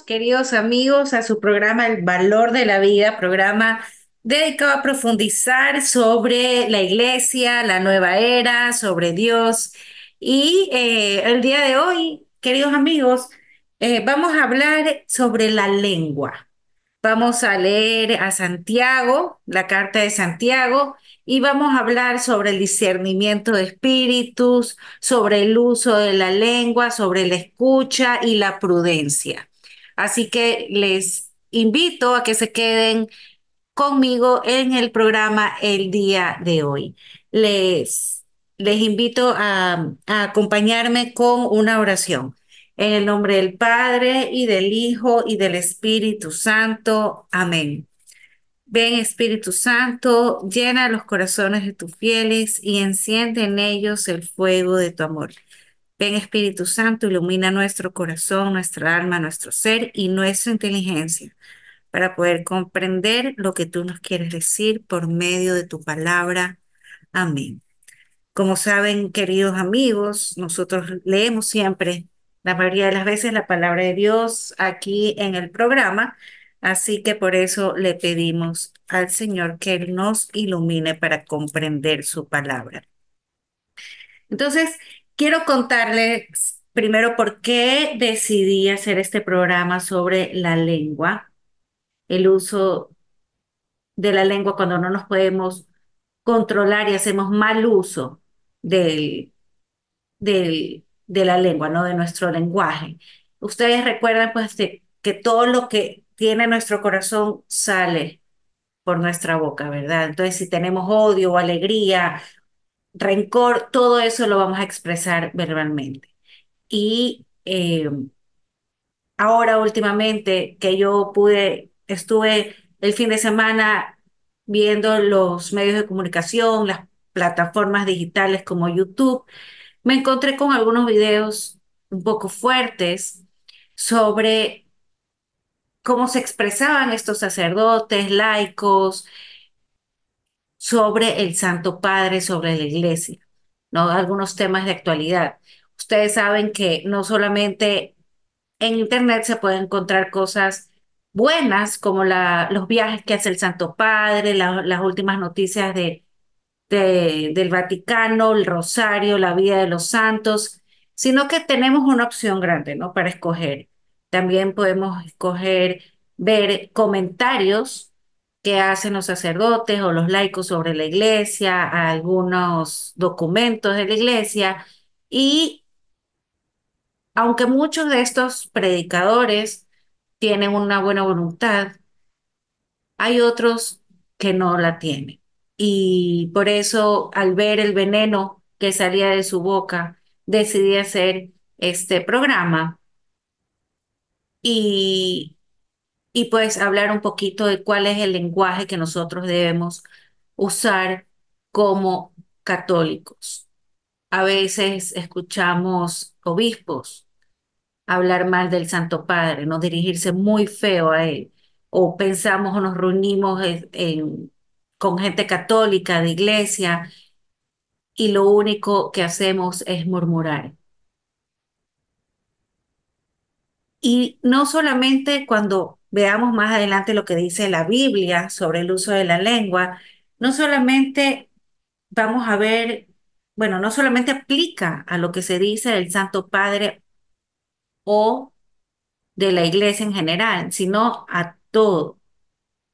queridos amigos, a su programa El Valor de la Vida, programa dedicado a profundizar sobre la iglesia, la nueva era, sobre Dios. Y el día de hoy, queridos amigos, vamos a hablar sobre la lengua. Vamos a leer a Santiago, la carta de Santiago, y vamos a hablar sobre el discernimiento de espíritus, sobre el uso de la lengua, sobre la escucha y la prudencia. Así que les invito a que se queden conmigo en el programa el día de hoy. Les, les invito a acompañarme con una oración. En el nombre del Padre y del Hijo y del Espíritu Santo. Amén. Ven Espíritu Santo, llena los corazones de tus fieles y enciende en ellos el fuego de tu amor. Ven Espíritu Santo, ilumina nuestro corazón, nuestra alma, nuestro ser y nuestra inteligencia para poder comprender lo que tú nos quieres decir por medio de tu palabra. Amén. Como saben, queridos amigos, nosotros leemos siempre, la mayoría de las veces, la palabra de Dios aquí en el programa, así que por eso le pedimos al Señor que Él nos ilumine para comprender su palabra. Entonces, quiero contarles primero por qué decidí hacer este programa sobre la lengua, el uso de la lengua cuando no nos podemos controlar y hacemos mal uso del, de la lengua, ¿no? De nuestro lenguaje. Ustedes recuerdan pues que todo lo que tiene nuestro corazón sale por nuestra boca, ¿verdad? Entonces, si tenemos odio o alegría, rencor, todo eso lo vamos a expresar verbalmente. Y ahora últimamente que yo estuve el fin de semana viendo los medios de comunicación, las plataformas digitales como YouTube, me encontré con algunos videos un poco fuertes sobre cómo se expresaban estos sacerdotes, laicos, sobre el Santo Padre, sobre la iglesia, ¿no? Algunos temas de actualidad. Ustedes saben que no solamente en Internet se pueden encontrar cosas buenas como los viajes que hace el Santo Padre, las últimas noticias del Vaticano, el Rosario, la vida de los santos, sino que tenemos una opción grande, ¿no? Para escoger. También podemos escoger ver comentarios que hacen los sacerdotes o los laicos sobre la iglesia, algunos documentos de la iglesia y aunque muchos de estos predicadores tienen una buena voluntad, hay otros que no la tienen. Y por eso, al ver el veneno que salía de su boca, decidí hacer este programa y, y pues hablar un poquito de cuál es el lenguaje que nosotros debemos usar como católicos. A veces escuchamos obispos hablar mal del Santo Padre, no dirigirse muy feo a él. O pensamos o nos reunimos con gente católica de iglesia y lo único que hacemos es murmurar. Y no solamente cuando veamos más adelante lo que dice la Biblia sobre el uso de la lengua, no solamente vamos a ver, bueno, no solamente aplica a lo que se dice del Santo Padre o de la iglesia en general, sino a todo,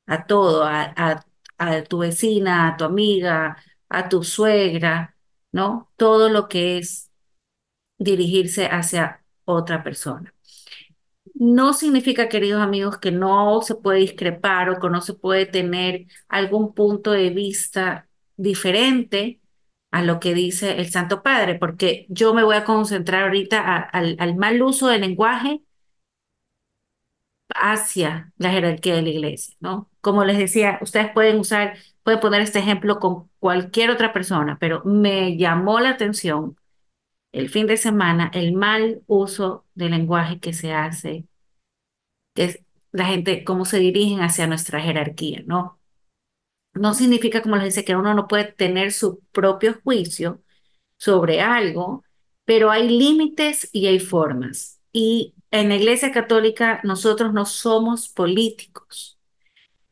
a tu vecina, a tu amiga, a tu suegra, ¿no? Todo lo que es dirigirse hacia otra persona. No significa, queridos amigos, que no se puede discrepar o que no se puede tener algún punto de vista diferente a lo que dice el Santo Padre, porque yo me voy a concentrar ahorita al mal uso del lenguaje hacia la jerarquía de la iglesia, ¿no? Como les decía, ustedes pueden poner este ejemplo con cualquier otra persona, pero me llamó la atención el fin de semana el mal uso del lenguaje que se hace, que es la gente, cómo se dirigen hacia nuestra jerarquía, ¿no? No significa, como les decía, que uno no puede tener su propio juicio sobre algo, pero hay límites y hay formas. Y en la Iglesia Católica nosotros no somos políticos,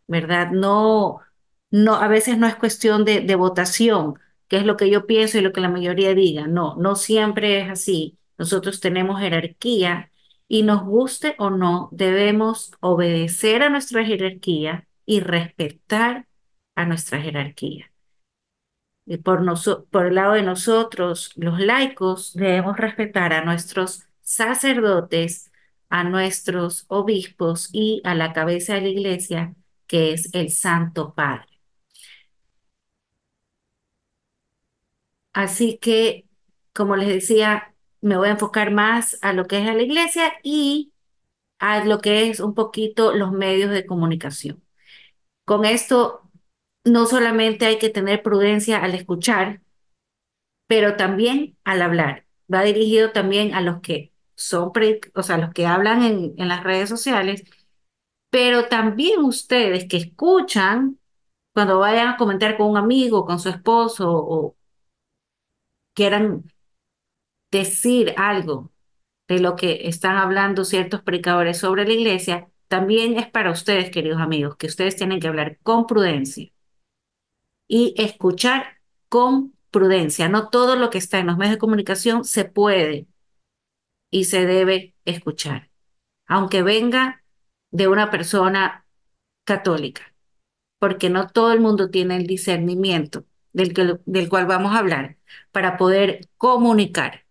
¿verdad? No, no, a veces no es cuestión de votación, que es lo que yo pienso y lo que la mayoría diga. No, no siempre es así. Nosotros tenemos jerarquía y nos guste o no, debemos obedecer a nuestra jerarquía y respetar a nuestra jerarquía. Y por el lado de nosotros, los laicos, debemos respetar a nuestros sacerdotes, a nuestros obispos y a la cabeza de la iglesia, que es el Santo Padre. Así que, como les decía, me voy a enfocar más a lo que es a la iglesia y a lo que es un poquito los medios de comunicación. Con esto, no solamente hay que tener prudencia al escuchar, pero también al hablar. Va dirigido también a los que son, o sea, los que hablan en las redes sociales, pero también ustedes que escuchan cuando vayan a comentar con un amigo, con su esposo o quieran decir algo de lo que están hablando ciertos predicadores sobre la iglesia, también es para ustedes, queridos amigos, que ustedes tienen que hablar con prudencia y escuchar con prudencia. No todo lo que está en los medios de comunicación se puede y se debe escuchar, aunque venga de una persona católica, porque no todo el mundo tiene el discernimiento del cual vamos a hablar para poder comunicar.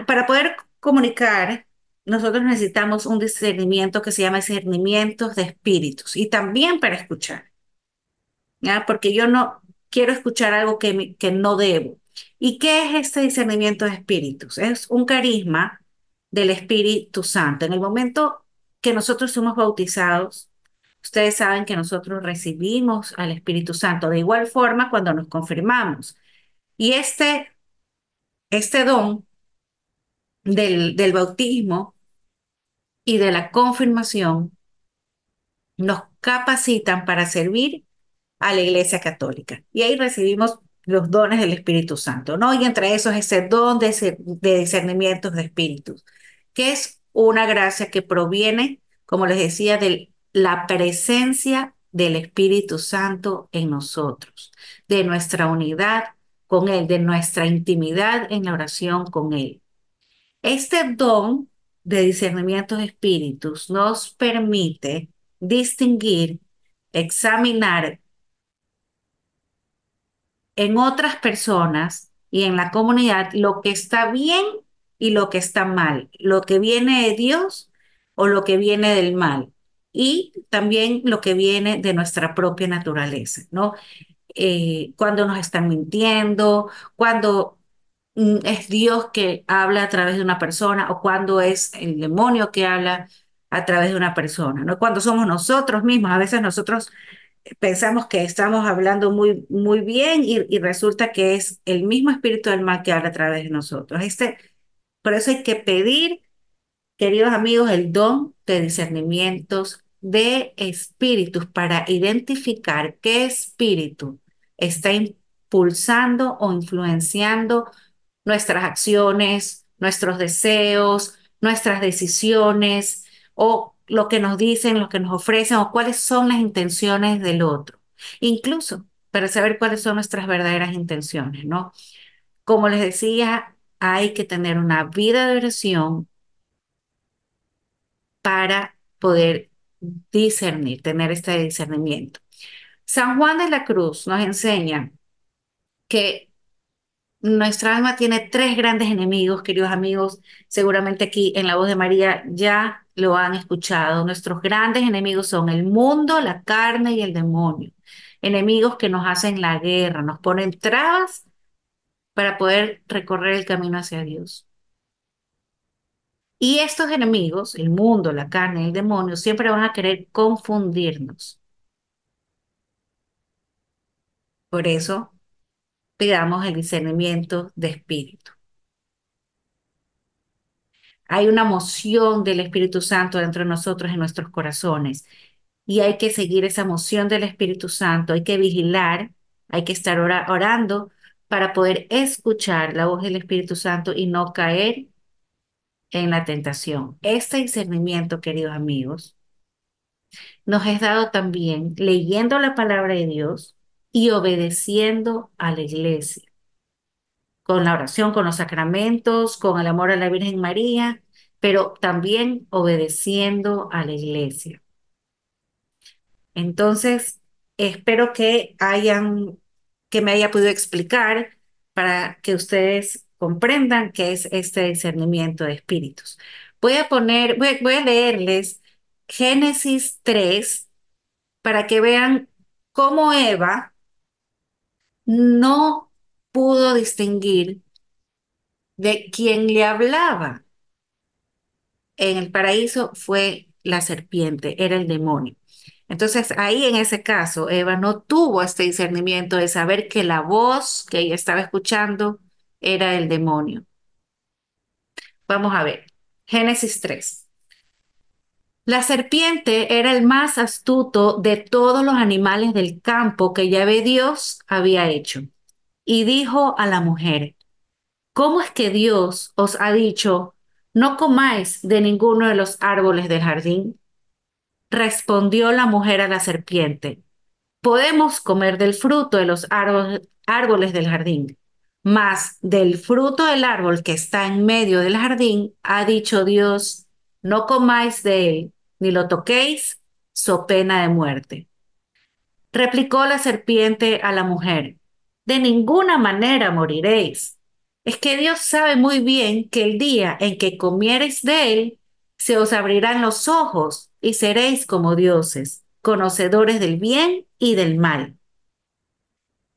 Para poder comunicar, nosotros necesitamos un discernimiento que se llama discernimientos de espíritus y también para escuchar. ¿Ya? Porque yo no quiero escuchar algo que no debo. ¿Y qué es este discernimiento de espíritus? Es un carisma del Espíritu Santo. En el momento que nosotros somos bautizados, ustedes saben que nosotros recibimos al Espíritu Santo de igual forma cuando nos confirmamos. Y este don del bautismo y de la confirmación nos capacitan para servir a la Iglesia Católica. Y ahí recibimos los dones del Espíritu Santo, ¿no? Y entre esos ese don de discernimientos de espíritus, que es una gracia que proviene, como les decía, de la presencia del Espíritu Santo en nosotros, de nuestra unidad con Él, de nuestra intimidad en la oración con Él. Este don de discernimiento de espíritus nos permite distinguir, examinar en otras personas y en la comunidad lo que está bien y lo que está mal, lo que viene de Dios o lo que viene del mal, y también lo que viene de nuestra propia naturaleza, ¿no? Cuando nos están mintiendo, cuando es Dios que habla a través de una persona o cuando es el demonio que habla a través de una persona, ¿no? Cuando somos nosotros mismos, a veces nosotros pensamos que estamos hablando muy, muy bien y resulta que es el mismo espíritu del mal que habla a través de nosotros. Por eso hay que pedir, queridos amigos, el don de discernimientos de espíritus para identificar qué espíritu está impulsando o influenciando nuestras acciones, nuestros deseos, nuestras decisiones o lo que nos dicen, lo que nos ofrecen o cuáles son las intenciones del otro. Incluso para saber cuáles son nuestras verdaderas intenciones, ¿no? Como les decía, hay que tener una vida de oración para poder discernir, tener este discernimiento. San Juan de la Cruz nos enseña que nuestra alma tiene tres grandes enemigos, queridos amigos. Seguramente aquí en la voz de María ya lo han escuchado. Nuestros grandes enemigos son el mundo, la carne y el demonio. Enemigos que nos hacen la guerra, nos ponen trabas para poder recorrer el camino hacia Dios. Y estos enemigos, el mundo, la carne y el demonio, siempre van a querer confundirnos. Por eso pidamos el discernimiento de espíritu. Hay una moción del Espíritu Santo dentro de nosotros, en nuestros corazones, y hay que seguir esa moción del Espíritu Santo, hay que vigilar, hay que estar orando para poder escuchar la voz del Espíritu Santo y no caer en la tentación. Este discernimiento, queridos amigos, nos es dado también leyendo la palabra de Dios y obedeciendo a la iglesia, con la oración, con los sacramentos, con el amor a la Virgen María, pero también obedeciendo a la iglesia. Entonces, espero que me haya podido explicar para que ustedes comprendan qué es este discernimiento de espíritus. Voy a leerles Génesis 3 para que vean cómo Eva no pudo distinguir de quién le hablaba. En el paraíso fue la serpiente, era el demonio. Entonces ahí en ese caso, Eva no tuvo este discernimiento de saber que la voz que ella estaba escuchando era el demonio. Vamos a ver, Génesis 3. La serpiente era el más astuto de todos los animales del campo que Yahvé Dios había hecho. Y dijo a la mujer, ¿cómo es que Dios os ha dicho, no comáis de ninguno de los árboles del jardín? Respondió la mujer a la serpiente, podemos comer del fruto de los árboles del jardín, mas del fruto del árbol que está en medio del jardín, ha dicho Dios, no comáis de él, ni lo toquéis, so pena de muerte. Replicó la serpiente a la mujer, de ninguna manera moriréis. Es que Dios sabe muy bien que el día en que comiereis de él, se os abrirán los ojos y seréis como dioses, conocedores del bien y del mal.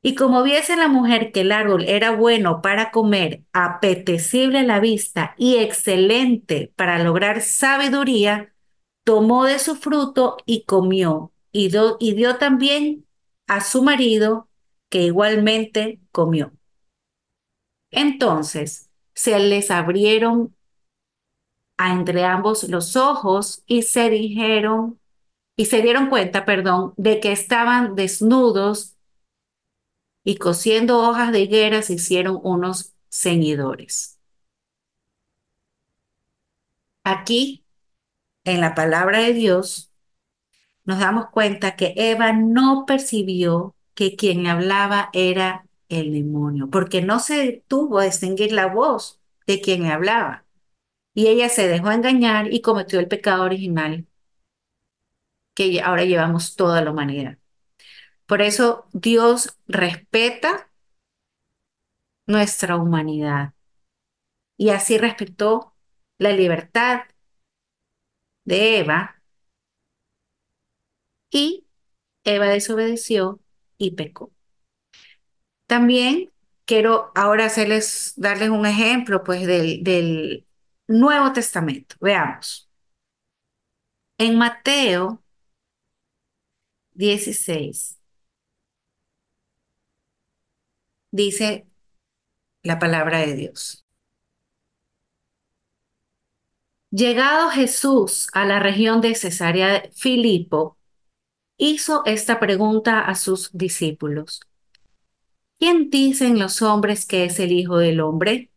Y como viese la mujer que el árbol era bueno para comer, apetecible a la vista y excelente para lograr sabiduría, tomó de su fruto y comió, y dio también a su marido, que igualmente comió. Entonces se les abrieron a entre ambos los ojos y se dieron cuenta, perdón, de que estaban desnudos y cosiendo hojas de higuera se hicieron unos ceñidores. Aquí, en la palabra de Dios, nos damos cuenta que Eva no percibió que quien le hablaba era el demonio, porque no se detuvo a distinguir la voz de quien le hablaba. Y ella se dejó engañar y cometió el pecado original que ahora llevamos toda la humanidad. Por eso Dios respeta nuestra humanidad y así respetó la libertad de Eva y Eva desobedeció y pecó. También quiero ahora darles un ejemplo pues del Nuevo Testamento. Veamos. En Mateo 16 dice la palabra de Dios. Llegado Jesús a la región de Cesarea de Filipo, hizo esta pregunta a sus discípulos. ¿Quién dicen los hombres que es el Hijo del Hombre?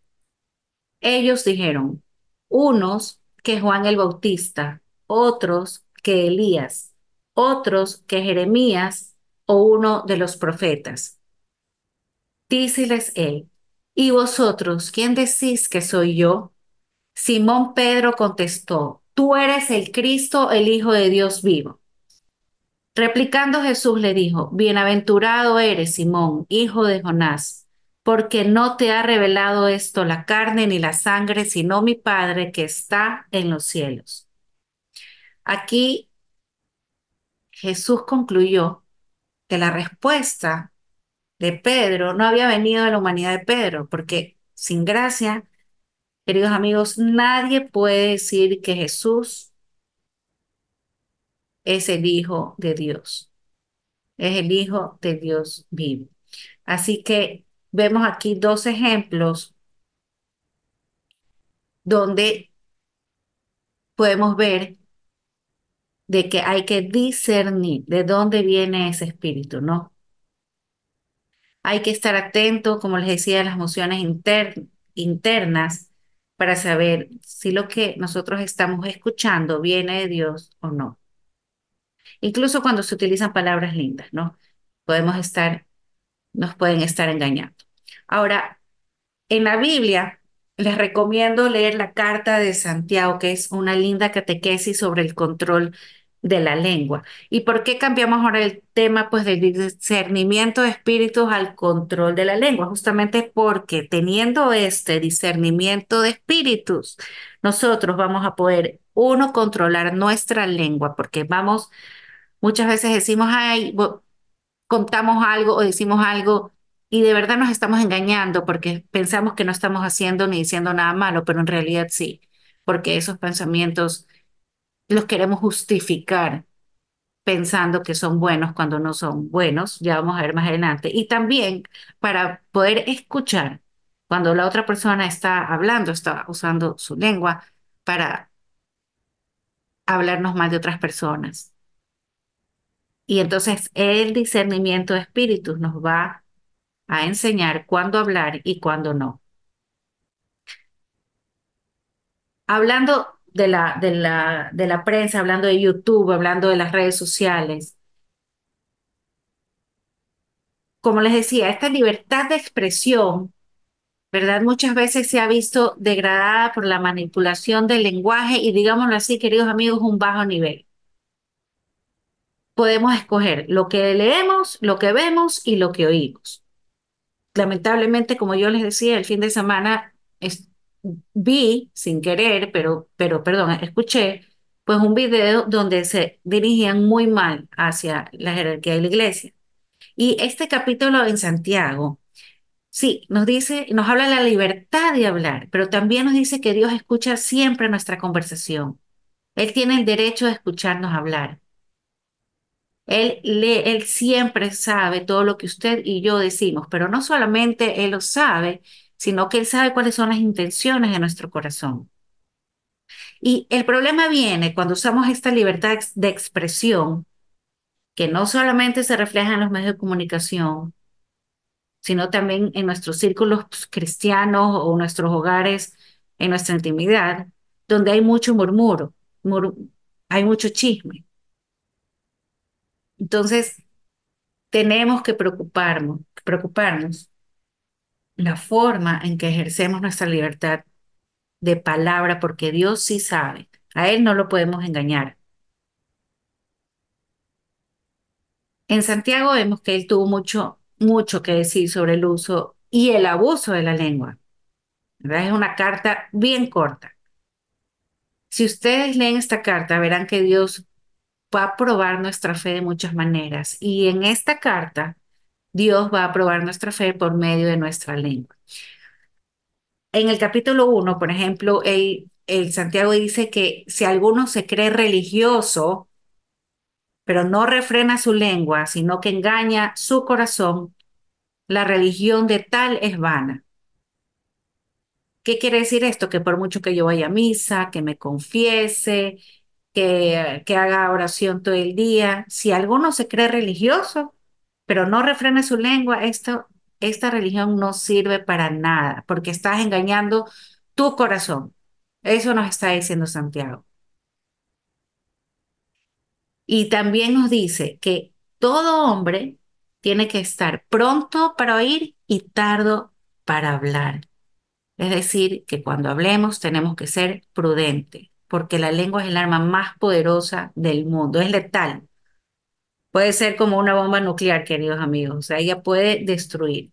Ellos dijeron, unos que Juan el Bautista, otros que Elías, otros que Jeremías o uno de los profetas. Díceles él, ¿y vosotros quién decís que soy yo? Simón Pedro contestó, tú eres el Cristo, el Hijo de Dios vivo. Replicando Jesús le dijo, bienaventurado eres, Simón, hijo de Jonás, porque no te ha revelado esto la carne ni la sangre, sino mi Padre que está en los cielos. Aquí Jesús concluyó que la respuesta de Pedro no había venido de la humanidad de Pedro, porque sin gracia, queridos amigos, nadie puede decir que Jesús es el Hijo de Dios, es el Hijo de Dios vivo. Así que vemos aquí dos ejemplos donde podemos ver de que hay que discernir de dónde viene ese espíritu, ¿no? Hay que estar atento, como les decía, a las emociones internas para saber si lo que nosotros estamos escuchando viene de Dios o no. Incluso cuando se utilizan palabras lindas, ¿no? Podemos estar, nos pueden estar engañando. Ahora, en la Biblia, les recomiendo leer la Carta de Santiago, que es una linda catequesis sobre el control de la lengua. ¿Y por qué cambiamos ahora el tema, pues, del discernimiento de espíritus al control de la lengua? Justamente porque teniendo este discernimiento de espíritus, nosotros vamos a poder, uno, controlar nuestra lengua, porque vamos, muchas veces decimos, ay, contamos algo o decimos algo y de verdad nos estamos engañando porque pensamos que no estamos haciendo ni diciendo nada malo, pero en realidad sí, porque esos pensamientos los queremos justificar pensando que son buenos cuando no son buenos, ya vamos a ver más adelante. Y también para poder escuchar cuando la otra persona está hablando, está usando su lengua para hablarnos mal de otras personas. Y entonces el discernimiento de espíritus nos va a enseñar cuándo hablar y cuándo no. Hablando de la prensa, hablando de YouTube, hablando de las redes sociales, como les decía, esta libertad de expresión, ¿verdad? Muchas veces se ha visto degradada por la manipulación del lenguaje y digámoslo así, queridos amigos, un bajo nivel. Podemos escoger lo que leemos, lo que vemos y lo que oímos. Lamentablemente, como yo les decía, el fin de semana vi, sin querer, perdón, escuché, pues un video donde se dirigían muy mal hacia la jerarquía de la iglesia. Y este capítulo en Santiago, sí, nos dice, nos habla de la libertad de hablar, pero también nos dice que Dios escucha siempre nuestra conversación. Él tiene el derecho de escucharnos hablar. Él siempre sabe todo lo que usted y yo decimos, pero no solamente Él lo sabe, sino que Él sabe cuáles son las intenciones de nuestro corazón. Y el problema viene cuando usamos esta libertad de expresión, que no solamente se refleja en los medios de comunicación, sino también en nuestros círculos cristianos o nuestros hogares, en nuestra intimidad, donde hay mucho murmuro, mur- hay mucho chisme. Entonces, tenemos que preocuparnos la forma en que ejercemos nuestra libertad de palabra, porque Dios sí sabe. A Él no lo podemos engañar. En Santiago vemos que Él tuvo mucho, mucho que decir sobre el uso y el abuso de la lengua, ¿verdad? Es una carta bien corta. Si ustedes leen esta carta, verán que Dios va a probar nuestra fe de muchas maneras. Y en esta carta, Dios va a probar nuestra fe por medio de nuestra lengua. En el capítulo 1, por ejemplo, el Santiago dice que si alguno se cree religioso, pero no refrena su lengua, sino que engaña su corazón, la religión de tal es vana. ¿Qué quiere decir esto? Que por mucho que yo vaya a misa, que me confiese, que haga oración todo el día, si alguno se cree religioso, pero no refrena su lengua, esta religión no sirve para nada, porque estás engañando tu corazón. Eso nos está diciendo Santiago. Y también nos dice que todo hombre tiene que estar pronto para oír y tardo para hablar. Es decir, que cuando hablemos tenemos que ser prudentes, porque la lengua es el arma más poderosa del mundo, es letal. Puede ser como una bomba nuclear, queridos amigos, o sea, ella puede destruir.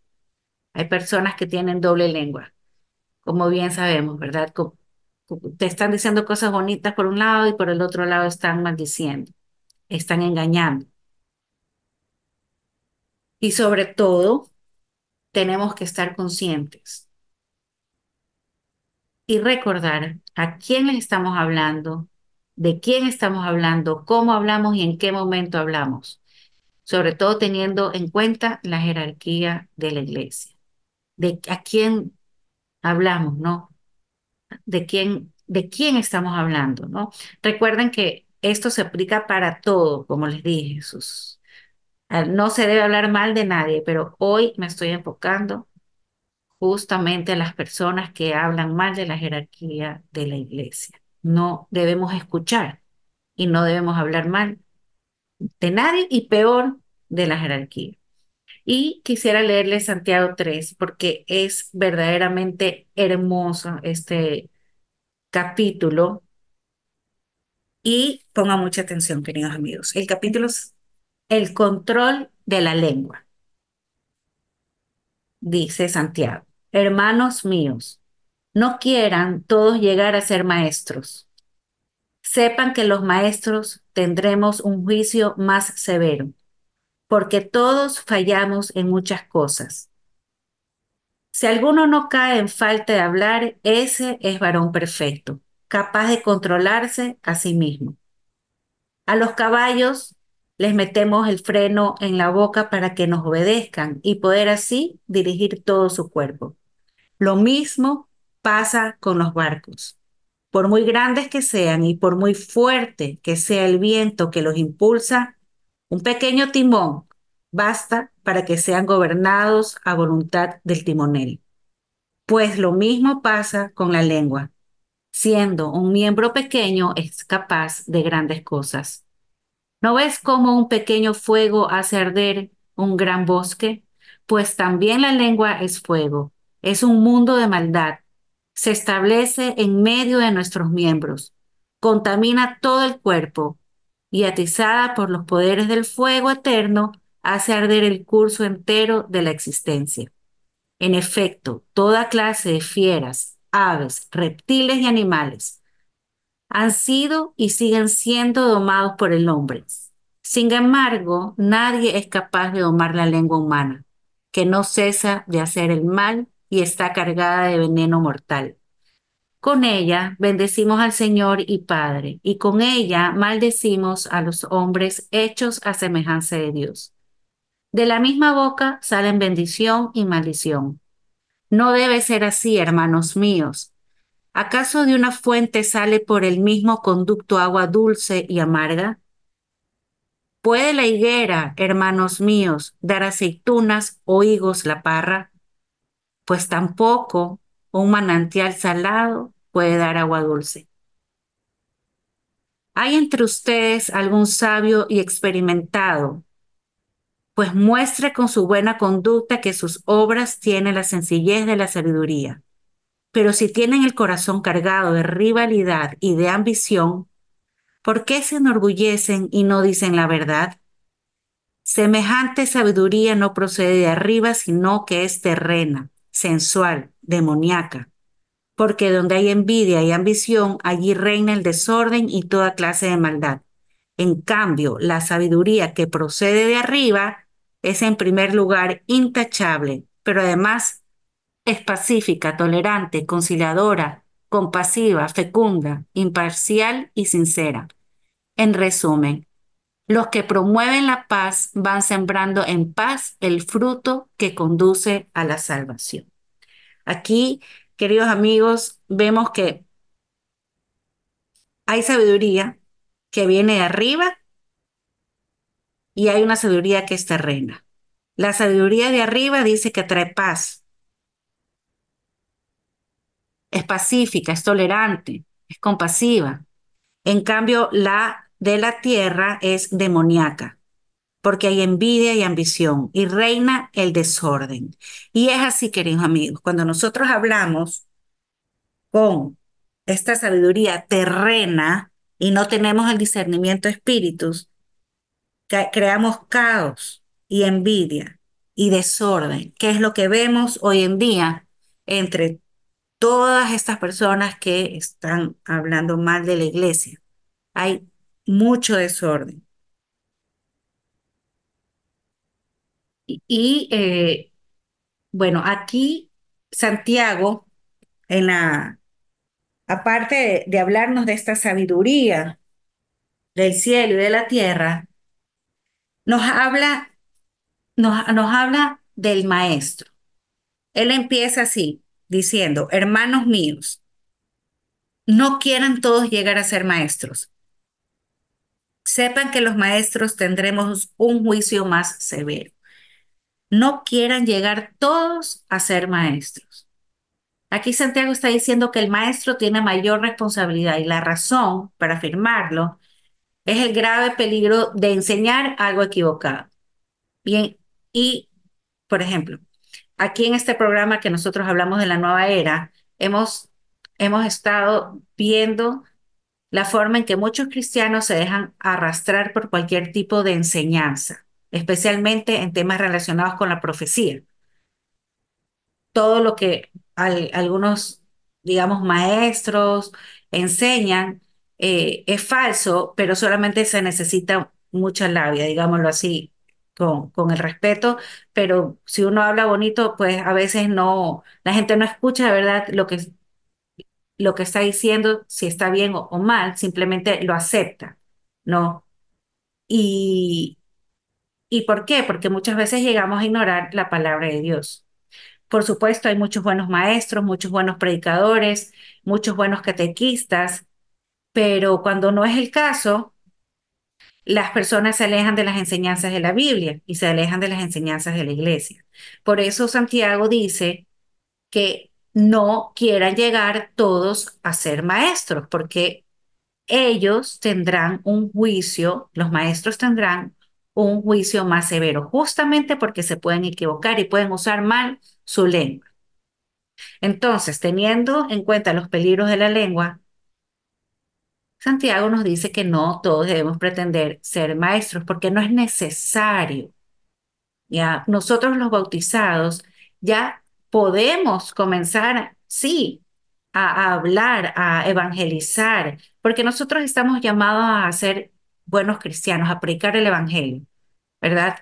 Hay personas que tienen doble lengua, como bien sabemos, ¿verdad? Te están diciendo cosas bonitas por un lado y por el otro lado están maldiciendo, están engañando. Y sobre todo, tenemos que estar conscientes y recordar a quién les estamos hablando, de quién estamos hablando, cómo hablamos y en qué momento hablamos, sobre todo teniendo en cuenta la jerarquía de la iglesia, de a quién hablamos, ¿no? De quién estamos hablando, ¿no? Recuerden que esto se aplica para todo, como les dije, no se debe hablar mal de nadie, pero hoy me estoy enfocando justamente a las personas que hablan mal de la jerarquía de la iglesia. No debemos escuchar y no debemos hablar mal de nadie y peor de la jerarquía. Y quisiera leerle Santiago 3 porque es verdaderamente hermoso este capítulo y ponga mucha atención, queridos amigos. El capítulo es el control de la lengua, dice Santiago. Hermanos míos, no quieran todos llegar a ser maestros. Sepan que los maestros tendremos un juicio más severo, porque todos fallamos en muchas cosas. Si alguno no cae en falta de hablar, ese es varón perfecto, capaz de controlarse a sí mismo. A los caballos les metemos el freno en la boca para que nos obedezcan y poder así dirigir todo su cuerpo. Lo mismo pasa con los barcos. Por muy grandes que sean y por muy fuerte que sea el viento que los impulsa, un pequeño timón basta para que sean gobernados a voluntad del timonel. Pues lo mismo pasa con la lengua. Siendo un miembro pequeño, es capaz de grandes cosas. ¿No ves cómo un pequeño fuego hace arder un gran bosque? Pues también la lengua es fuego, es un mundo de maldad. Se establece en medio de nuestros miembros, contamina todo el cuerpo y atizada por los poderes del fuego eterno, hace arder el curso entero de la existencia. En efecto, toda clase de fieras, aves, reptiles y animales han sido y siguen siendo domados por el hombre. Sin embargo, nadie es capaz de domar la lengua humana, que no cesa de hacer el mal y está cargada de veneno mortal. Con ella bendecimos al Señor y Padre, y con ella maldecimos a los hombres hechos a semejanza de Dios. De la misma boca salen bendición y maldición. No debe ser así, hermanos míos. ¿Acaso de una fuente sale por el mismo conducto agua dulce y amarga? ¿Puede la higuera, hermanos míos, dar aceitunas o higos la parra? Pues tampoco un manantial salado puede dar agua dulce. ¿Hay entre ustedes algún sabio y experimentado? Pues muestre con su buena conducta que sus obras tienen la sencillez de la sabiduría. Pero si tienen el corazón cargado de rivalidad y de ambición, ¿por qué se enorgullecen y no dicen la verdad? Semejante sabiduría no procede de arriba, sino que es terrena, sensual, demoníaca. Porque donde hay envidia y ambición, allí reina el desorden y toda clase de maldad. En cambio, la sabiduría que procede de arriba es en primer lugar intachable, pero además es pacífica, tolerante, conciliadora, compasiva, fecunda, imparcial y sincera. En resumen, los que promueven la paz van sembrando en paz el fruto que conduce a la salvación. Aquí, queridos amigos, vemos que hay sabiduría que viene de arriba y hay una sabiduría que es terrena. La sabiduría de arriba dice que trae paz, es pacífica, es tolerante, es compasiva. En cambio, la de la tierra es demoníaca, porque hay envidia y ambición y reina el desorden. Y es así, queridos amigos, cuando nosotros hablamos con esta sabiduría terrena y no tenemos el discernimiento de espíritus, creamos caos y envidia y desorden, que es lo que vemos hoy en día entre todas estas personas que están hablando mal de la iglesia. Hay mucho desorden. Y bueno, aquí Santiago, en la, aparte de hablarnos de esta sabiduría del cielo y de la tierra, nos habla, nos habla del maestro. Él empieza así, diciendo, hermanos míos, no quieran todos llegar a ser maestros. Sepan que los maestros tendremos un juicio más severo. no quieran llegar todos a ser maestros. Aquí Santiago está diciendo que el maestro tiene mayor responsabilidad y la razón para afirmarlo es el grave peligro de enseñar algo equivocado. Bien, y, por ejemplo, aquí en este programa que nosotros hablamos de la nueva era, hemos estado viendo la forma en que muchos cristianos se dejan arrastrar por cualquier tipo de enseñanza, especialmente en temas relacionados con la profecía. Todo lo que algunos, digamos, maestros enseñan es falso, pero solamente se necesita mucha labia, digámoslo así, con el respeto, pero si uno habla bonito, pues a veces no, la gente no escucha de verdad lo que está diciendo, si está bien o mal, simplemente lo acepta, ¿no? Y, ¿Y por qué? Porque muchas veces llegamos a ignorar la palabra de Dios. Por supuesto, hay muchos buenos maestros, muchos buenos predicadores, muchos buenos catequistas, pero cuando no es el caso, las personas se alejan de las enseñanzas de la Biblia y se alejan de las enseñanzas de la iglesia. Por eso Santiago dice que no quieran llegar todos a ser maestros, porque ellos tendrán un juicio, los maestros tendrán un juicio más severo, justamente porque se pueden equivocar y pueden usar mal su lengua. Entonces, teniendo en cuenta los peligros de la lengua, Santiago nos dice que no todos debemos pretender ser maestros porque no es necesario. Ya nosotros los bautizados ya podemos comenzar, sí, a hablar, a evangelizar, porque nosotros estamos llamados a ser buenos cristianos, a predicar el evangelio, ¿verdad?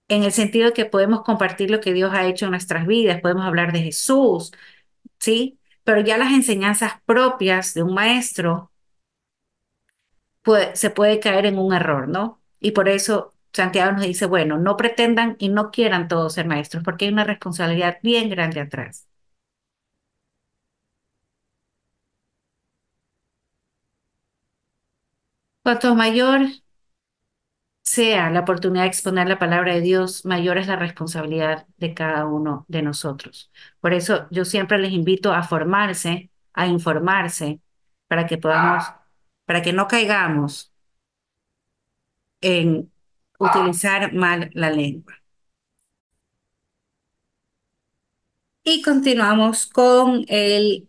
En el sentido de que podemos compartir lo que Dios ha hecho en nuestras vidas, podemos hablar de Jesús, ¿sí? Pero ya las enseñanzas propias de un maestro se puede caer en un error, ¿no? Y por eso Santiago nos dice, bueno, no pretendan y no quieran todos ser maestros, porque hay una responsabilidad bien grande atrás. Cuanto mayor sea la oportunidad de exponer la palabra de Dios, mayor es la responsabilidad de cada uno de nosotros. Por eso yo siempre les invito a formarse, a informarse, para que podamos, para que no caigamos en utilizar mal la lengua. Y continuamos con el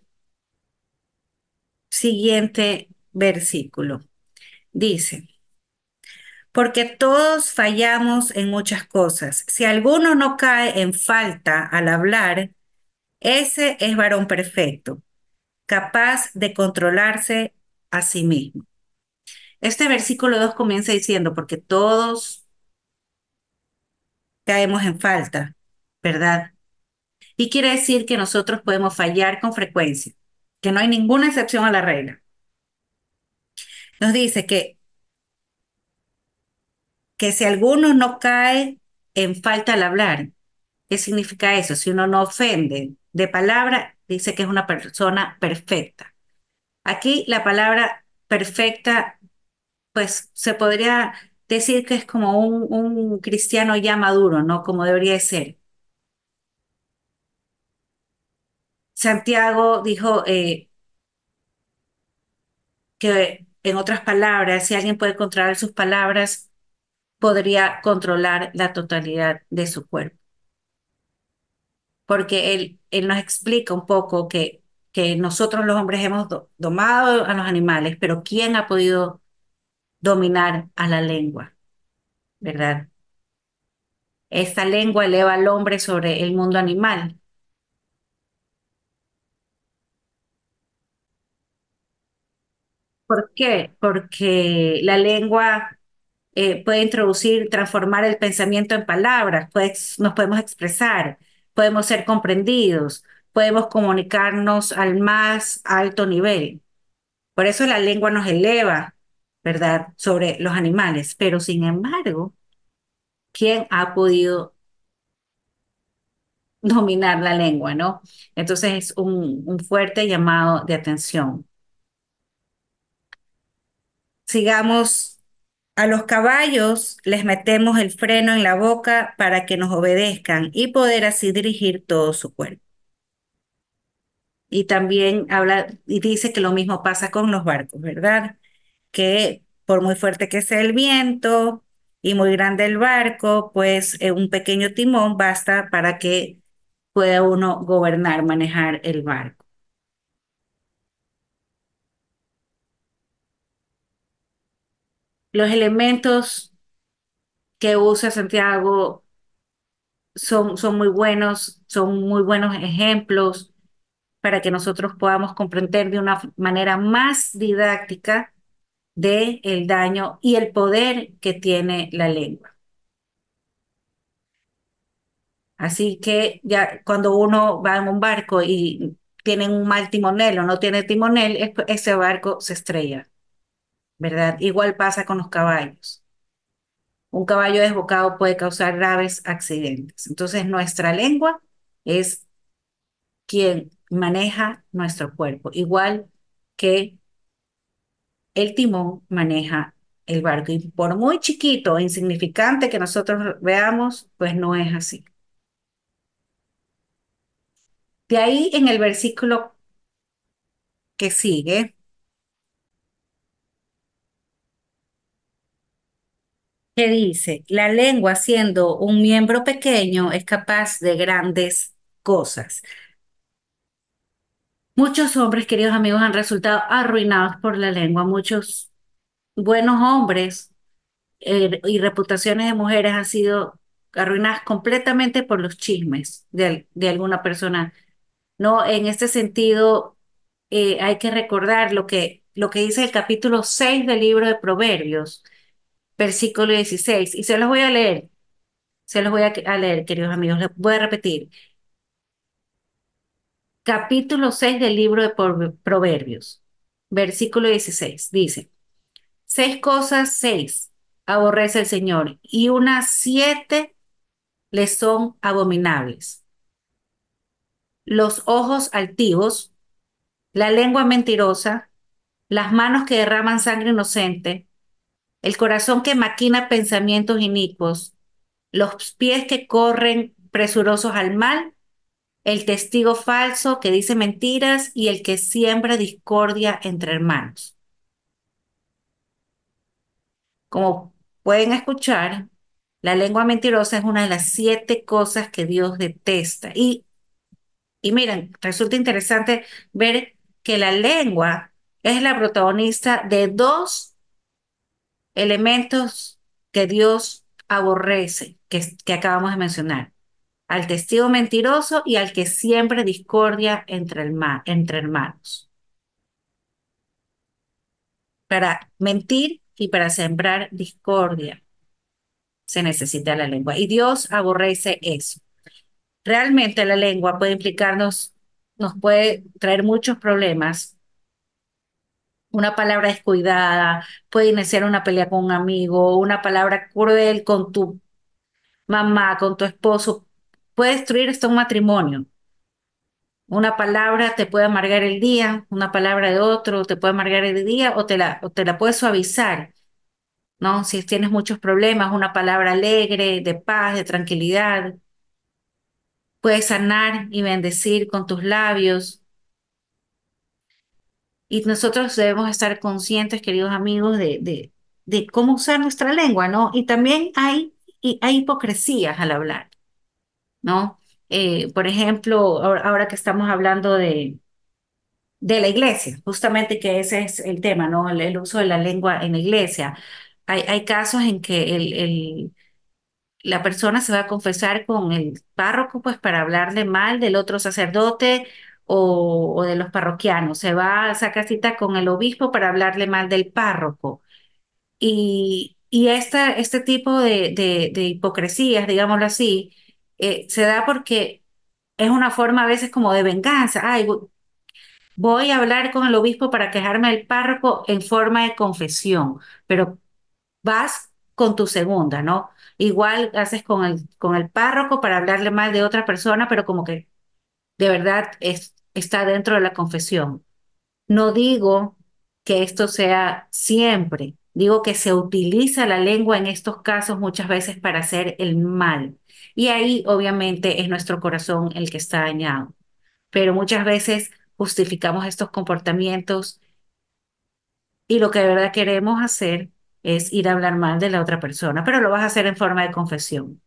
siguiente versículo. Dice, porque todos fallamos en muchas cosas. Si alguno no cae en falta al hablar, ese es varón perfecto, capaz de controlarse a sí mismo. Este versículo 2 comienza diciendo, porque todos caemos en falta, ¿verdad? Y quiere decir que nosotros podemos fallar con frecuencia, que no hay ninguna excepción a la regla. Nos dice que si alguno no cae en falta al hablar, ¿qué significa eso? Si uno no ofende de palabra, dice que es una persona perfecta. Aquí la palabra perfecta, pues se podría decir que es como un cristiano ya maduro, ¿no? Como debería de ser. Santiago dijo que, en otras palabras, si alguien puede controlar sus palabras, podría controlar la totalidad de su cuerpo. Porque él nos explica un poco que nosotros los hombres hemos domado a los animales, pero ¿quién ha podido dominar a la lengua? ¿Verdad? Esta lengua eleva al hombre sobre el mundo animal. ¿Por qué? Porque la lengua puede introducir, transformar el pensamiento en palabras, pues nos podemos expresar, podemos ser comprendidos, podemos comunicarnos al más alto nivel. Por eso la lengua nos eleva, ¿verdad?, sobre los animales. Pero sin embargo, ¿quién ha podido dominar la lengua, no? Entonces es un fuerte llamado de atención. Sigamos A los caballos les metemos el freno en la boca para que nos obedezcan y poder así dirigir todo su cuerpo. Y también habla y dice que lo mismo pasa con los barcos, ¿verdad? Que por muy fuerte que sea el viento y muy grande el barco, pues un pequeño timón basta para que pueda uno gobernar, manejar el barco. Los elementos que usa Santiago son muy buenos ejemplos para que nosotros podamos comprender de una manera más didáctica de el daño y el poder que tiene la lengua. Así que ya cuando uno va en un barco y tienen un mal timonel o no tiene timonel, ese barco se estrella, ¿verdad? Igual pasa con los caballos. Un caballo desbocado puede causar graves accidentes. Entonces, nuestra lengua es quien maneja nuestro cuerpo, igual que el timón maneja el barco. Y por muy chiquito e insignificante que nosotros veamos, pues no es así. De ahí en el versículo que sigue, que dice, la lengua siendo un miembro pequeño es capaz de grandes cosas. Muchos hombres, queridos amigos, han resultado arruinados por la lengua. Muchos buenos hombres y reputaciones de mujeres han sido arruinadas completamente por los chismes de alguna persona. No, en este sentido, hay que recordar lo que dice el capítulo 6 del libro de Proverbios, versículo 16, y se los voy a leer, se los voy a leer, queridos amigos, les voy a repetir. Capítulo 6 del libro de Proverbios, versículo 16, dice, seis cosas, seis, aborrece el Señor, y unas siete le son abominables. Los ojos altivos, la lengua mentirosa, las manos que derraman sangre inocente, el corazón que maquina pensamientos inicuos, los pies que corren presurosos al mal, el testigo falso que dice mentiras y el que siembra discordia entre hermanos. Como pueden escuchar, la lengua mentirosa es una de las siete cosas que Dios detesta. Y miren, resulta interesante ver que la lengua es la protagonista de dos elementos que Dios aborrece, que acabamos de mencionar, al testigo mentiroso y al que siempre discordia entre hermanos. Para mentir y para sembrar discordia se necesita la lengua. Y Dios aborrece eso. Realmente la lengua puede implicarnos, nos puede traer muchos problemas. Una palabra descuidada puede iniciar una pelea con un amigo, una palabra cruel con tu mamá, con tu esposo, puede destruir hasta un matrimonio. Una palabra te puede amargar el día, una palabra de otro te puede amargar el día o te la puede suavizar, ¿no? Si tienes muchos problemas, una palabra alegre, de paz, de tranquilidad, puedes sanar y bendecir con tus labios. Y nosotros debemos estar conscientes, queridos amigos, de cómo usar nuestra lengua, ¿no? Y también hay hipocresías al hablar, ¿no? Por ejemplo, ahora que estamos hablando de la iglesia, justamente que ese es el tema, ¿no? El uso de la lengua en la iglesia. Hay casos en que la persona se va a confesar con el párroco, pues para hablarle mal del otro sacerdote o de los parroquianos. Se va a sacar cita con el obispo para hablarle mal del párroco. Y este tipo de hipocresías, digámoslo así, se da porque es una forma a veces como de venganza. Ay, voy a hablar con el obispo para quejarme del párroco en forma de confesión, pero vas con tu segunda, ¿no? Igual haces con el párroco para hablarle mal de otra persona, pero como que de verdad está dentro de la confesión. No digo que esto sea siempre, Digo que se utiliza la lengua en estos casos muchas veces para hacer el mal. Y ahí obviamente es nuestro corazón el que está dañado. Pero muchas veces justificamos estos comportamientos y lo que de verdad queremos hacer es ir a hablar mal de la otra persona, pero lo vas a hacer en forma de confesión.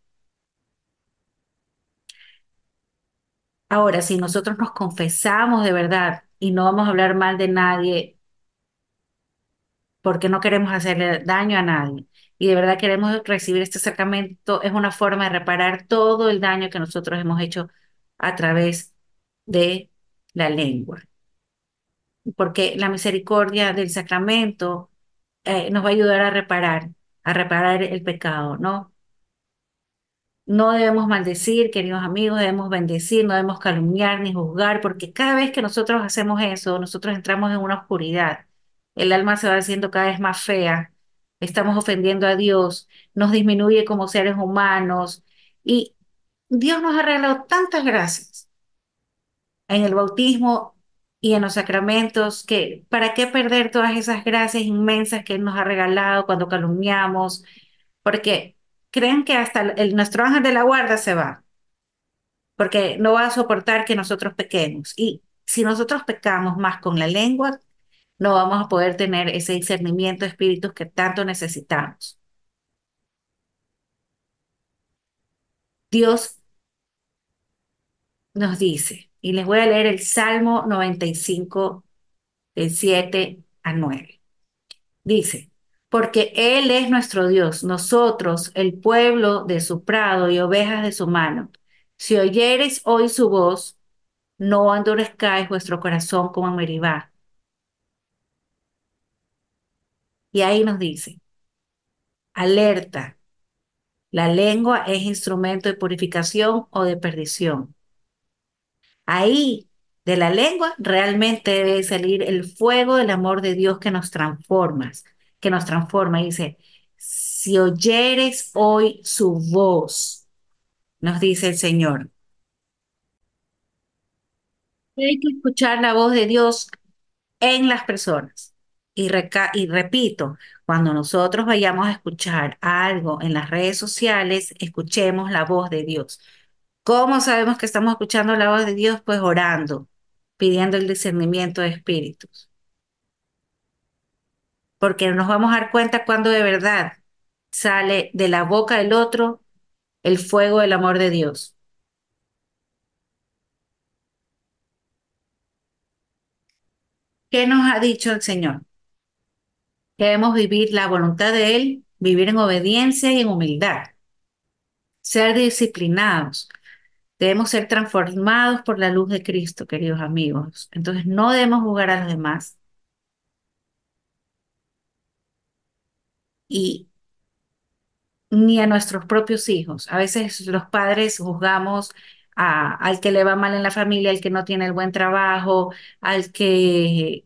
Ahora, si nosotros nos confesamos de verdad y no vamos a hablar mal de nadie porque no queremos hacerle daño a nadie y de verdad queremos recibir este sacramento, es una forma de reparar todo el daño que nosotros hemos hecho a través de la lengua. Porque la misericordia del sacramento nos va a ayudar a reparar el pecado, ¿no? No debemos maldecir, queridos amigos, debemos bendecir, no debemos calumniar ni juzgar, porque cada vez que nosotros hacemos eso, nosotros entramos en una oscuridad. El alma se va haciendo cada vez más fea, estamos ofendiendo a Dios, nos disminuye como seres humanos y Dios nos ha regalado tantas gracias en el bautismo y en los sacramentos que ¿para qué perder todas esas gracias inmensas que Él nos ha regalado cuando calumniamos? Porque creen que hasta nuestro ángel de la guarda se va porque no va a soportar que nosotros pequemos. Y si nosotros pecamos más con la lengua, no vamos a poder tener ese discernimiento de espíritus que tanto necesitamos. Dios nos dice, y les voy a leer el Salmo 95, del 7 al 9. Dice, porque Él es nuestro Dios, nosotros, el pueblo de su prado y ovejas de su mano. Si oyereis hoy su voz, no endurezcáis vuestro corazón como en Meribá. Y ahí nos dice, alerta, la lengua es instrumento de purificación o de perdición. Ahí, de la lengua, realmente debe salir el fuego del amor de Dios que nos transforma. Y dice, si oyeres hoy su voz, nos dice el Señor. Hay que escuchar la voz de Dios en las personas. Y repito, cuando nosotros vayamos a escuchar algo en las redes sociales, escuchemos la voz de Dios. ¿Cómo sabemos que estamos escuchando la voz de Dios? Pues orando, pidiendo el discernimiento de espíritus, porque nos vamos a dar cuenta cuando de verdad sale de la boca del otro el fuego del amor de Dios. ¿Qué nos ha dicho el Señor? Que debemos vivir la voluntad de Él, vivir en obediencia y en humildad, ser disciplinados. Debemos ser transformados por la luz de Cristo, queridos amigos. Entonces no debemos juzgar a los demás y ni a nuestros propios hijos. A veces los padres juzgamos al que le va mal en la familia, al que no tiene el buen trabajo, al que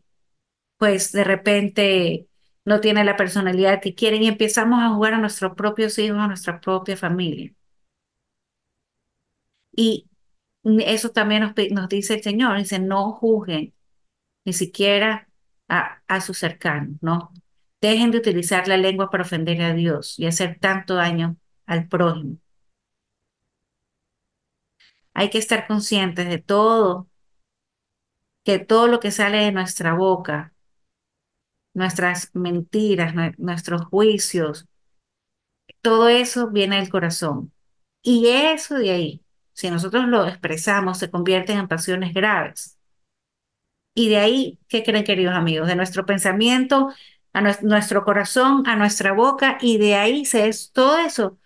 pues de repente no tiene la personalidad que quieren y empezamos a jugar a nuestros propios hijos, a nuestra propia familia. Y eso también nos dice el Señor, dice, no juzguen ni siquiera a sus cercanos, ¿no? Dejen de utilizar la lengua para ofender a Dios y hacer tanto daño al prójimo. Hay que estar conscientes de todo, que todo lo que sale de nuestra boca, nuestras mentiras, nuestros juicios, todo eso viene del corazón. Y eso de ahí, si nosotros lo expresamos, se convierten en pasiones graves. Y de ahí, ¿qué creen, queridos amigos? De nuestro pensamiento a nuestro corazón, a nuestra boca, y de ahí todo eso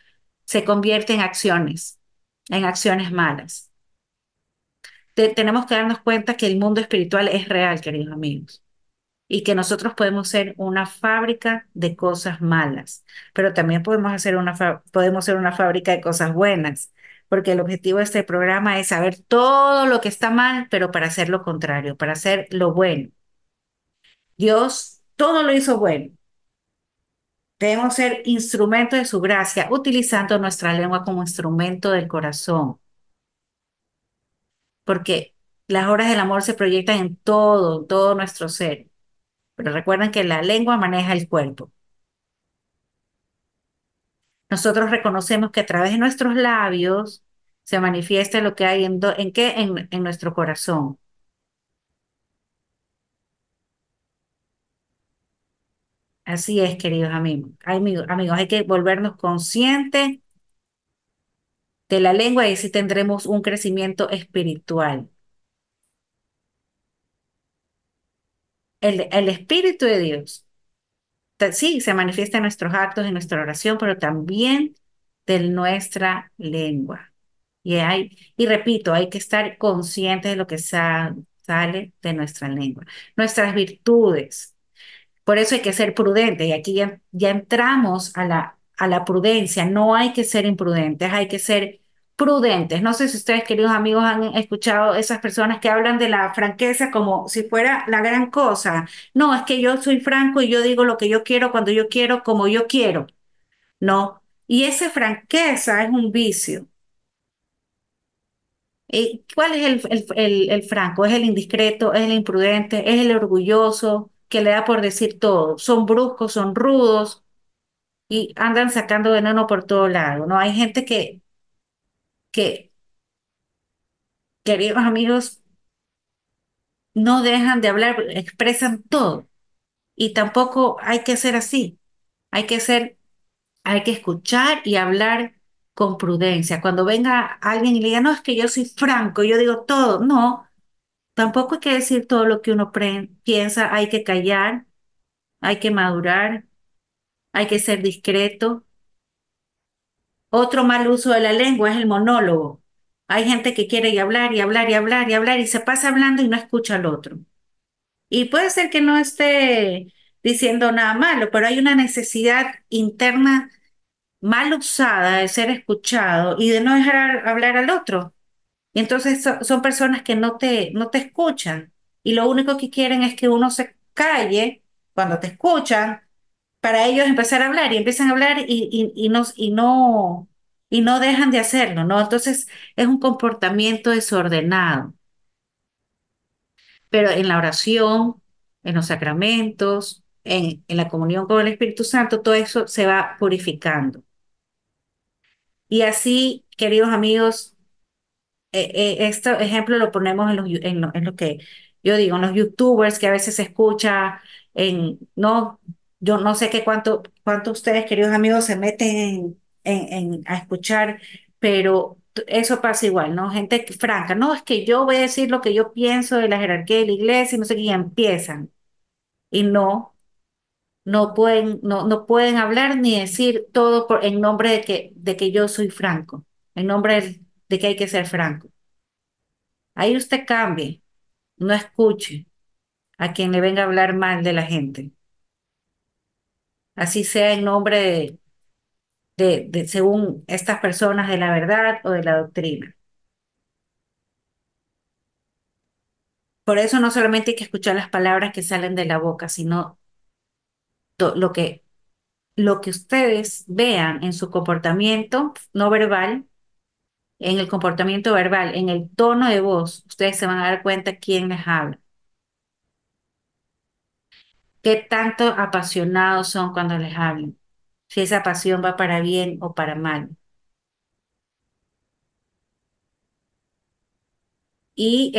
se convierte en acciones malas. Tenemos que darnos cuenta que el mundo espiritual es real, queridos amigos, y que nosotros podemos ser una fábrica de cosas malas, pero también podemos ser una fábrica de cosas buenas, porque el objetivo de este programa es saber todo lo que está mal, pero para hacer lo contrario, para hacer lo bueno. Dios todo lo hizo bueno. Debemos ser instrumentos de su gracia, utilizando nuestra lengua como instrumento del corazón, porque las obras del amor se proyectan en todo nuestro ser. Pero recuerden que la lengua maneja el cuerpo. Nosotros reconocemos que a través de nuestros labios se manifiesta lo que hay ¿en qué? En nuestro corazón. Así es, queridos amigos. Amigos, hay que volvernos conscientes de la lengua y así tendremos un crecimiento espiritual. El Espíritu de Dios, sí, se manifiesta en nuestros actos, en nuestra oración, pero también de nuestra lengua. Y repito, hay que estar conscientes de lo que sale de nuestra lengua. Nuestras virtudes. Por eso hay que ser prudentes y aquí ya entramos a la prudencia. No hay que ser imprudentes, hay que ser prudentes. No sé si ustedes, queridos amigos, han escuchado esas personas que hablan de la franqueza como si fuera la gran cosa. No, es que yo soy franco y yo digo lo que yo quiero cuando yo quiero, como yo quiero. No. Y esa franqueza es un vicio. ¿Cuál es el franco? ¿Es el indiscreto? ¿Es el imprudente? ¿Es el orgulloso que le da por decir todo? Son bruscos, son rudos y andan sacando veneno por todo lado, ¿no? Hay gente que, queridos amigos, no dejan de hablar, expresan todo. Y tampoco hay que ser así. Hay que ser, hay que escuchar y hablar con prudencia. Cuando venga alguien y le diga, no, es que yo soy franco, yo digo todo. No, tampoco hay que decir todo lo que uno piensa, hay que callar, hay que madurar, hay que ser discreto. Otro mal uso de la lengua es el monólogo. Hay gente que quiere y hablar y hablar y hablar y hablar y se pasa hablando y no escucha al otro. Y puede ser que no esté diciendo nada malo, pero hay una necesidad interna mal usada de ser escuchado y de no dejar hablar al otro. Y entonces son personas que no te escuchan y lo único que quieren es que uno se calle cuando te escuchan para ellos empezar a hablar y empiezan a hablar y no dejan de hacerlo, ¿no? Entonces es un comportamiento desordenado, pero en la oración, en los sacramentos, en la comunión con el Espíritu Santo, todo eso se va purificando. Y así, queridos amigos, este ejemplo lo ponemos en lo que yo digo, en los youtubers que a veces se escucha no, yo no sé cuánto ustedes, queridos amigos, se meten a escuchar, pero eso pasa igual, ¿no? Gente franca, no, es que yo voy a decir lo que yo pienso de la jerarquía de la iglesia y no sé qué, y empiezan. Y no pueden hablar ni decir todo en nombre de que yo soy franco, en nombre de que hay que ser franco. Ahí usted cambie, no escuche a quien le venga a hablar mal de la gente, así sea en nombre según estas personas, de la verdad o de la doctrina. Por eso no solamente hay que escuchar las palabras que salen de la boca, sino to- lo que, lo que ustedes vean en su comportamiento no verbal, en el comportamiento verbal, en el tono de voz, ustedes se van a dar cuenta quién les habla, qué tanto apasionados son cuando les hablan, si esa pasión va para bien o para mal. Y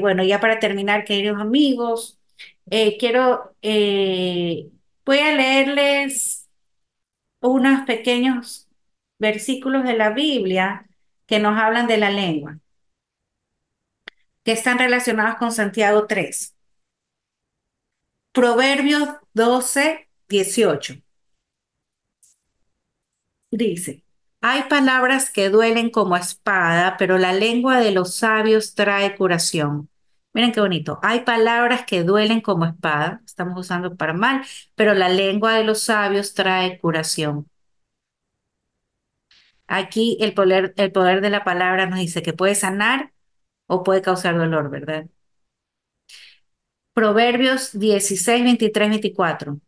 bueno, ya para terminar, queridos amigos, quiero, voy a leerles unos pequeños versículos de la Biblia que nos hablan de la lengua, que están relacionados con Santiago 3. Proverbios 12:18 dice, hay palabras que duelen como espada, pero la lengua de los sabios trae curación. Miren qué bonito. Hay palabras que duelen como espada, estamos usando para mal, pero la lengua de los sabios trae curación. Aquí el poder de la palabra nos dice que puede sanar o puede causar dolor, ¿verdad? Proverbios 16:23-24.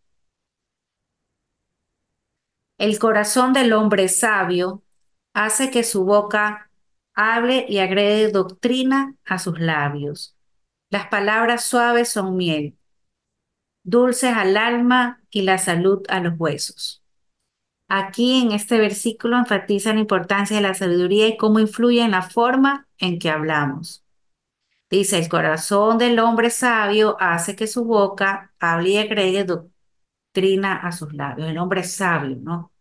El corazón del hombre sabio hace que su boca hable y agrede doctrina a sus labios. Las palabras suaves son miel, dulces al alma y la salud a los huesos. Aquí en este versículo enfatiza la importancia de la sabiduría y cómo influye en la forma en que hablamos. Dice, el corazón del hombre sabio hace que su boca hable y agregue doctrina a sus labios. El hombre es sabio, ¿no?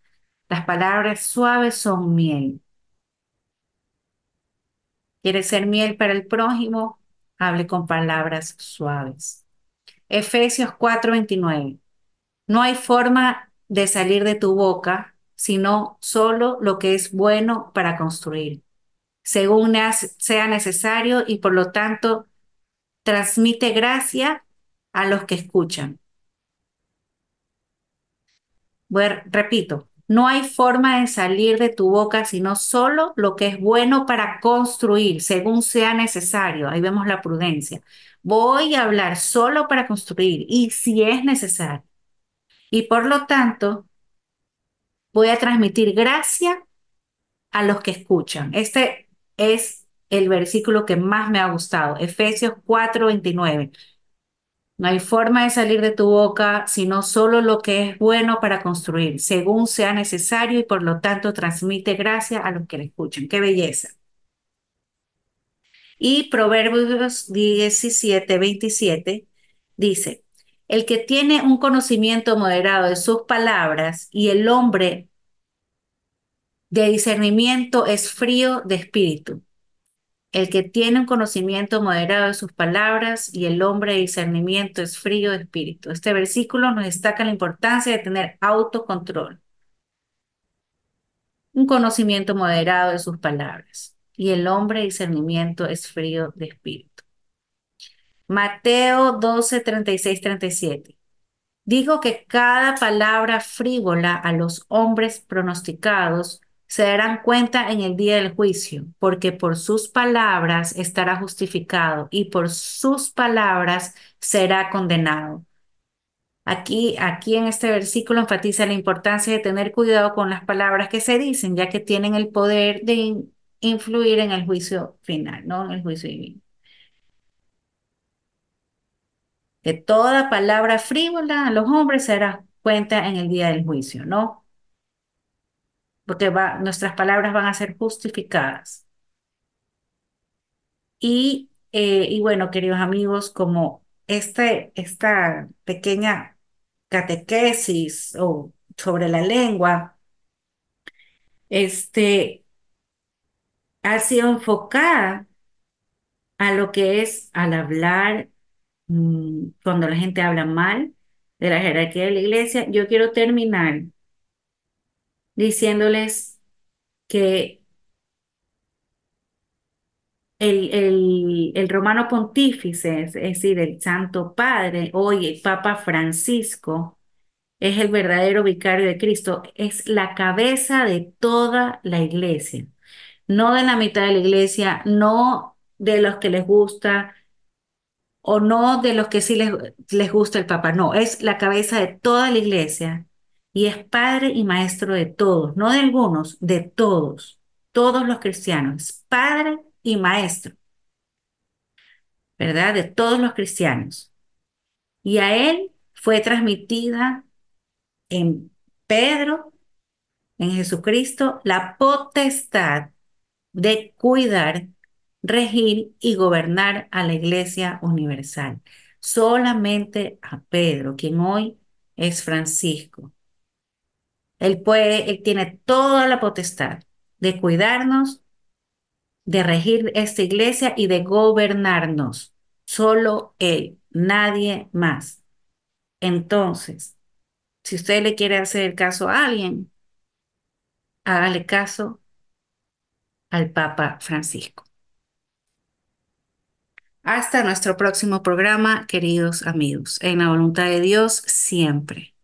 Las palabras suaves son miel. ¿Quiere ser miel para el prójimo? Hable con palabras suaves. Efesios 4:29. No hay forma de salir de tu boca, sino solo lo que es bueno para construir, según sea necesario y por lo tanto transmite gracia a los que escuchan. Repito, no hay forma de salir de tu boca sino solo lo que es bueno para construir, según sea necesario. Ahí vemos la prudencia. Voy a hablar solo para construir y si es necesario. Y por lo tanto, voy a transmitir gracia a los que escuchan. Este es el versículo que más me ha gustado, Efesios 4:29. No hay forma de salir de tu boca, sino solo lo que es bueno para construir, según sea necesario y por lo tanto transmite gracia a los que le escuchan. ¡Qué belleza! Y Proverbios 17:27 dice, el que tiene un conocimiento moderado de sus palabras y el hombre de discernimiento es frío de espíritu. El que tiene un conocimiento moderado de sus palabras y el hombre de discernimiento es frío de espíritu. Este versículo nos destaca la importancia de tener autocontrol, un conocimiento moderado de sus palabras y el hombre de discernimiento es frío de espíritu. Mateo 12:36-37. Digo que cada palabra frívola a los hombres pronosticados se darán cuenta en el día del juicio, porque por sus palabras estará justificado y por sus palabras será condenado. Aquí en este versículo enfatiza la importancia de tener cuidado con las palabras que se dicen, ya que tienen el poder de influir en el juicio final, ¿no? En el juicio divino. Que toda palabra frívola a los hombres se dará cuenta en el día del juicio, ¿no? Porque nuestras palabras van a ser justificadas. Y bueno, queridos amigos, como esta pequeña catequesis o sobre la lengua, este, ha sido enfocada a lo que es al hablar, cuando la gente habla mal de la jerarquía de la iglesia, yo quiero terminar diciéndoles que el romano pontífice, es decir, el Santo Padre, hoy el Papa Francisco, es el verdadero vicario de Cristo, es la cabeza de toda la iglesia, no de la mitad de la iglesia, no de los que les gusta o no de los que sí les gusta el Papa, no, es la cabeza de toda la iglesia y es padre y maestro de todos, no de algunos, de todos los cristianos, es padre y maestro. ¿Verdad? De todos los cristianos. Y a él fue transmitida en Pedro, en Jesucristo, la potestad de cuidar, regir y gobernar a la Iglesia Universal. Solamente a Pedro, quien hoy es Francisco. Él tiene toda la potestad de cuidarnos, de regir esta iglesia y de gobernarnos. Solo él, nadie más. Entonces, si usted le quiere hacer caso a alguien, hágale caso al Papa Francisco. Hasta nuestro próximo programa, queridos amigos. En la voluntad de Dios, siempre.